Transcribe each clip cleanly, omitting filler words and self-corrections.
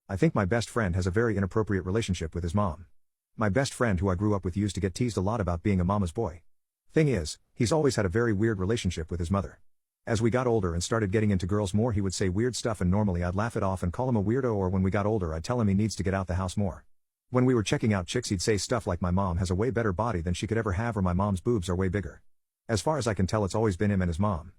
I think my best friend has a very inappropriate relationship with his mom. My best friend who I grew up with used to get teased a lot about being a mama's boy. Thing is, he's always had a very weird relationship with his mother. As we got older and started getting into girls more, he would say weird stuff and normally I'd laugh it off and call him a weirdo, or when we got older I'd tell him he needs to get out the house more. When we were checking out chicks he'd say stuff like my mom has a way better body than she could ever have, or my mom's boobs are way bigger. As far as I can tell, it's always been him and his mom.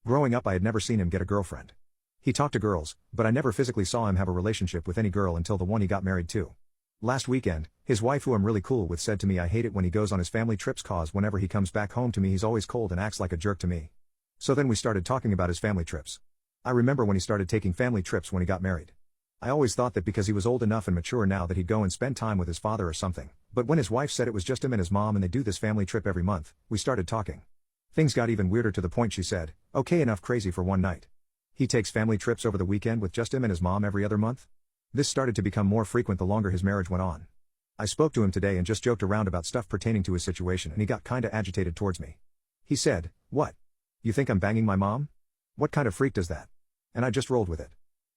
Growing up I had never seen him get a girlfriend. He talked to girls, but I never physically saw him have a relationship with any girl until the one he got married to. Last weekend, his wife, who I'm really cool with, said to me, I hate it when he goes on his family trips cause whenever he comes back home to me he's always cold and acts like a jerk to me. So then we started talking about his family trips. I remember when he started taking family trips when he got married. I always thought that because he was old enough and mature now that he'd go and spend time with his father or something, but when his wife said it was just him and his mom and they do this family trip every month, we started talking. Things got even weirder to the point she said, okay, enough crazy for one night. He takes family trips over the weekend with just him and his mom every other month? This started to become more frequent the longer his marriage went on. I spoke to him today and just joked around about stuff pertaining to his situation and he got kinda agitated towards me. He said, what? You think I'm banging my mom? What kind of freak does that? And I just rolled with it.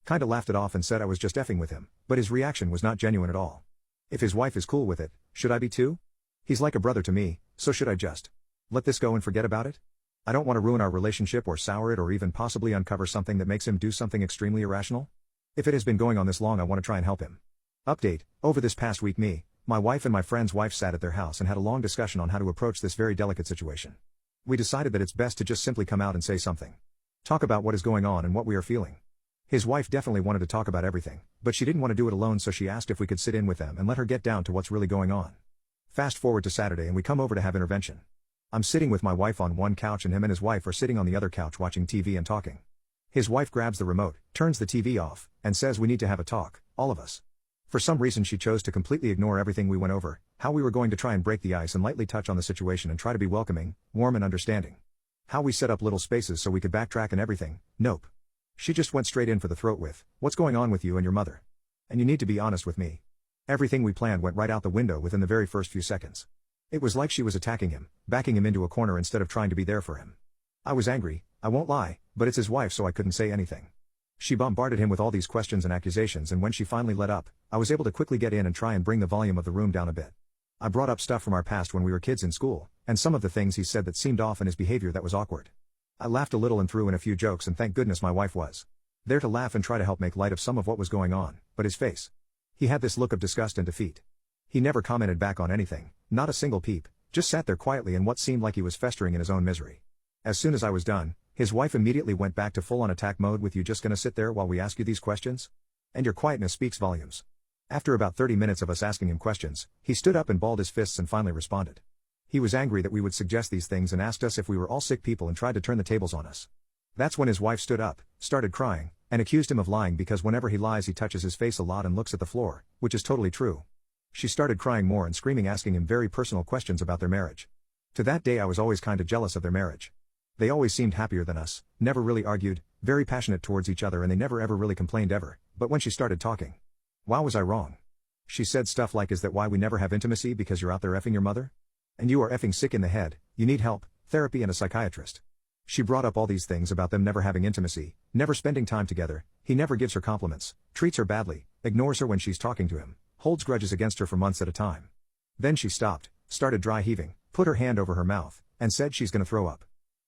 Kinda laughed it off and said I was just effing with him, but his reaction was not genuine at all. If his wife is cool with it, should I be too? He's like a brother to me, so should I just let this go and forget about it? I don't want to ruin our relationship or sour it or even possibly uncover something that makes him do something extremely irrational. If it has been going on this long, I want to try and help him. Update: over this past week me, my wife and my friend's wife sat at their house and had a long discussion on how to approach this very delicate situation. We decided that it's best to just simply come out and say something. Talk about what is going on and what we are feeling. His wife definitely wanted to talk about everything, but she didn't want to do it alone, so she asked if we could sit in with them and let her get down to what's really going on. Fast forward to Saturday and we come over to have intervention. I'm sitting with my wife on one couch and him and his wife are sitting on the other couch watching TV and talking. His wife grabs the remote, turns the TV off, and says we need to have a talk, all of us. For some reason she chose to completely ignore everything we went over, how we were going to try and break the ice and lightly touch on the situation and try to be welcoming, warm and understanding. How we set up little spaces so we could backtrack and everything. Nope. She just went straight in for the throat with, what's going on with you and your mother? And you need to be honest with me. Everything we planned went right out the window within the very first few seconds. It was like she was attacking him, backing him into a corner instead of trying to be there for him. I was angry, I won't lie, but it's his wife so I couldn't say anything. She bombarded him with all these questions and accusations, and when she finally let up, I was able to quickly get in and try and bring the volume of the room down a bit. I brought up stuff from our past when we were kids in school, and some of the things he said that seemed off in his behavior that was awkward. I laughed a little and threw in a few jokes, and thank goodness my wife was there to laugh and try to help make light of some of what was going on, but his face. He had this look of disgust and defeat. He never commented back on anything, not a single peep, just sat there quietly in what seemed like he was festering in his own misery. As soon as I was done, his wife immediately went back to full-on attack mode with, you just gonna sit there while we ask you these questions? And your quietness speaks volumes. After about 30 minutes of us asking him questions, he stood up and balled his fists and finally responded. He was angry that we would suggest these things and asked us if we were all sick people and tried to turn the tables on us. That's when his wife stood up, started crying, and accused him of lying because whenever he lies he touches his face a lot and looks at the floor, which is totally true. She started crying more and screaming, asking him very personal questions about their marriage. To that day I was always kinda jealous of their marriage. They always seemed happier than us, never really argued, very passionate towards each other, and they never ever really complained ever, but when she started talking, wow, was I wrong. She said stuff like, is that why we never have intimacy, because you're out there effing your mother? And you are effing sick in the head, you need help, therapy and a psychiatrist. She brought up all these things about them never having intimacy, never spending time together, he never gives her compliments, treats her badly, ignores her when she's talking to him, holds grudges against her for months at a time. Then she stopped, started dry heaving, put her hand over her mouth, and said she's gonna throw up.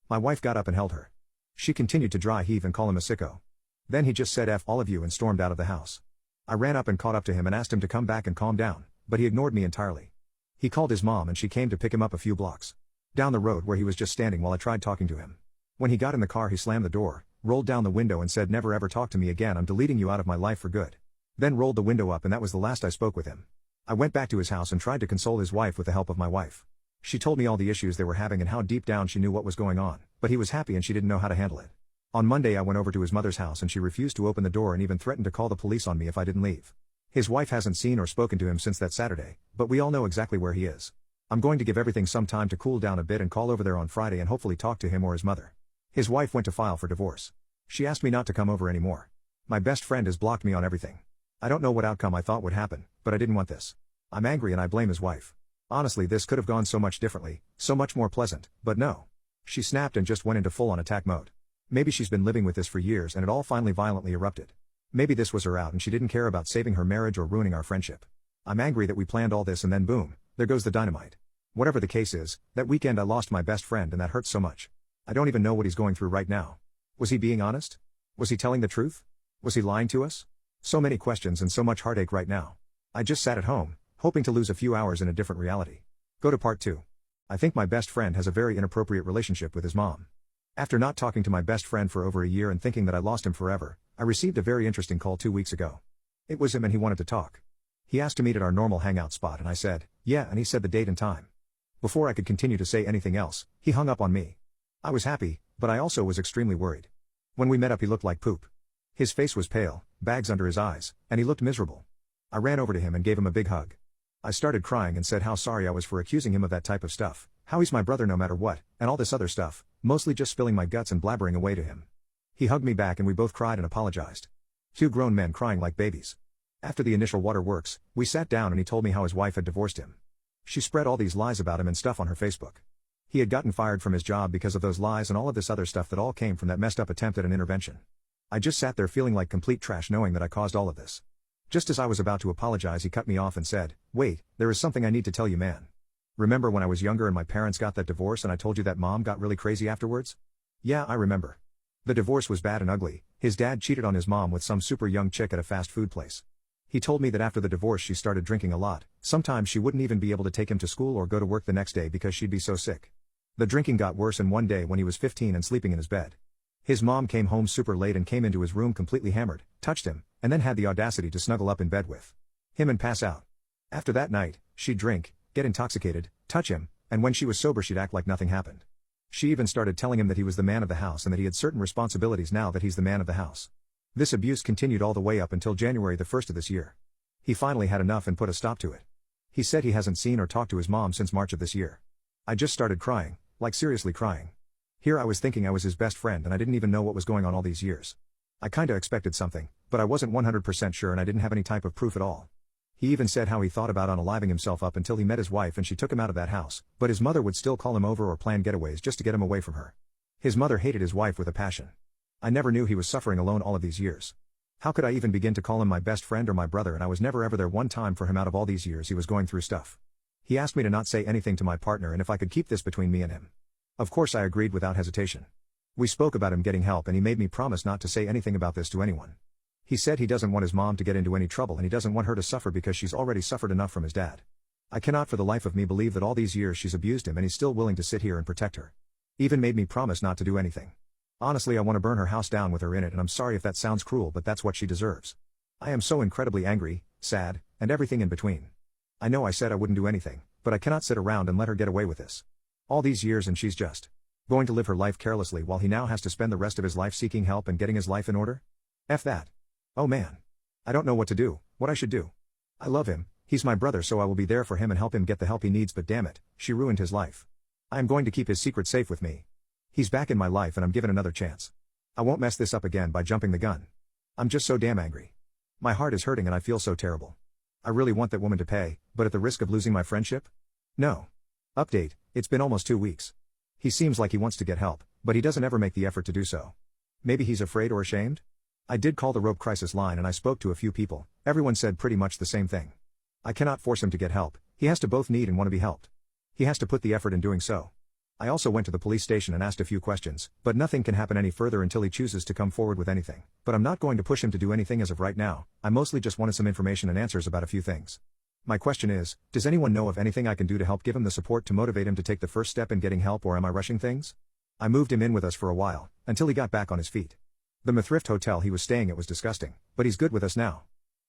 My wife got up and held her. She continued to dry heave and call him a sicko. Then he just said F all of you and stormed out of the house. I ran up and caught up to him and asked him to come back and calm down, but he ignored me entirely. He called his mom and she came to pick him up a few blocks down the road, where he was just standing while I tried talking to him. When he got in the car he slammed the door, rolled down the window and said, never ever talk to me again, I'm deleting you out of my life for good. Then rolled the window up, and that was the last I spoke with him. I went back to his house and tried to console his wife with the help of my wife. She told me all the issues they were having and how deep down she knew what was going on, but he was happy and she didn't know how to handle it. On Monday I went over to his mother's house and she refused to open the door and even threatened to call the police on me if I didn't leave. His wife hasn't seen or spoken to him since that Saturday, but we all know exactly where he is. I'm going to give everything some time to cool down a bit and call over there on Friday and hopefully talk to him or his mother. His wife went to file for divorce. She asked me not to come over anymore. My best friend has blocked me on everything. I don't know what outcome I thought would happen, but I didn't want this. I'm angry and I blame his wife. Honestly, this could have gone so much differently, so much more pleasant, but no. She snapped and just went into full-on attack mode. Maybe she's been living with this for years and it all finally violently erupted. Maybe this was her out and she didn't care about saving her marriage or ruining our friendship. I'm angry that we planned all this and then boom, there goes the dynamite. Whatever the case is, that weekend I lost my best friend and that hurts so much. I don't even know what he's going through right now. Was he being honest? Was he telling the truth? Was he lying to us? So many questions and so much heartache right now. I just sat at home, hoping to lose a few hours in a different reality. Go to part 2. I think my best friend has a very inappropriate relationship with his mom. After not talking to my best friend for over a year and thinking that I lost him forever, I received a very interesting call 2 weeks ago. It was him and he wanted to talk. He asked to meet at our normal hangout spot and I said, yeah, and he said the date and time. Before I could continue to say anything else, he hung up on me. I was happy, but I also was extremely worried. When we met up he looked like poop. His face was pale, bags under his eyes, and he looked miserable. I ran over to him and gave him a big hug. I started crying and said how sorry I was for accusing him of that type of stuff, how he's my brother no matter what, and all this other stuff, mostly just spilling my guts and blabbering away to him. He hugged me back and we both cried and apologized. 2 grown men crying like babies. After the initial waterworks, we sat down and he told me how his wife had divorced him. She spread all these lies about him and stuff on her Facebook. He had gotten fired from his job because of those lies and all of this other stuff that all came from that messed up attempt at an intervention. I just sat there feeling like complete trash knowing that I caused all of this. Just as I was about to apologize he cut me off and said, wait, there is something I need to tell you man. Remember when I was younger and my parents got that divorce and I told you that mom got really crazy afterwards? Yeah, I remember. The divorce was bad and ugly. His dad cheated on his mom with some super young chick at a fast food place. He told me that after the divorce she started drinking a lot, sometimes she wouldn't even be able to take him to school or go to work the next day because she'd be so sick. The drinking got worse and one day when he was 15 and sleeping in his bed, his mom came home super late and came into his room completely hammered, touched him, and then had the audacity to snuggle up in bed with him and pass out. After that night, she'd drink, get intoxicated, touch him, and when she was sober she'd act like nothing happened. She even started telling him that he was the man of the house and that he had certain responsibilities now that he's the man of the house. This abuse continued all the way up until January the 1st of this year. He finally had enough and put a stop to it. He said he hasn't seen or talked to his mom since March of this year. I just started crying, like seriously crying. Here I was thinking I was his best friend and I didn't even know what was going on all these years. I kinda expected something, but I wasn't 100% sure and I didn't have any type of proof at all. He even said how he thought about unaliving himself up until he met his wife and she took him out of that house, but his mother would still call him over or plan getaways just to get him away from her. His mother hated his wife with a passion. I never knew he was suffering alone all of these years. How could I even begin to call him my best friend or my brother and I was never ever there one time for him out of all these years he was going through stuff. He asked me to not say anything to my partner and if I could keep this between me and him. Of course I agreed without hesitation. We spoke about him getting help and he made me promise not to say anything about this to anyone. He said he doesn't want his mom to get into any trouble and he doesn't want her to suffer because she's already suffered enough from his dad. I cannot for the life of me believe that all these years she's abused him and he's still willing to sit here and protect her. Even made me promise not to do anything. Honestly I want to burn her house down with her in it and I'm sorry if that sounds cruel but that's what she deserves. I am so incredibly angry, sad, and everything in between. I know I said I wouldn't do anything, but I cannot sit around and let her get away with this. All these years and she's just going to live her life carelessly while he now has to spend the rest of his life seeking help and getting his life in order? F that. Oh man. I don't know what to do, what I should do. I love him, he's my brother so I will be there for him and help him get the help he needs but damn it, she ruined his life. I am going to keep his secret safe with me. He's back in my life and I'm given another chance. I won't mess this up again by jumping the gun. I'm just so damn angry. My heart is hurting and I feel so terrible. I really want that woman to pay, but at the risk of losing my friendship? No. Update, it's been almost 2 weeks. He seems like he wants to get help, but he doesn't ever make the effort to do so. Maybe he's afraid or ashamed? I did call the rope crisis line and I spoke to a few people, everyone said pretty much the same thing. I cannot force him to get help, he has to both need and want to be helped. He has to put the effort in doing so. I also went to the police station and asked a few questions, but nothing can happen any further until he chooses to come forward with anything. But I'm not going to push him to do anything as of right now, I mostly just wanted some information and answers about a few things. My question is, does anyone know of anything I can do to help give him the support to motivate him to take the first step in getting help or am I rushing things? I moved him in with us for a while, until he got back on his feet. The thrift hotel he was staying at was disgusting, but he's good with us now.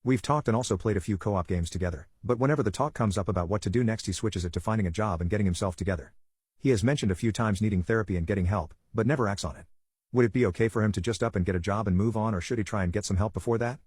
We've talked and also played a few co-op games together, but whenever the talk comes up about what to do next he switches it to finding a job and getting himself together. He has mentioned a few times needing therapy and getting help, but never acts on it. Would it be okay for him to just up and get a job and move on or should he try and get some help before that?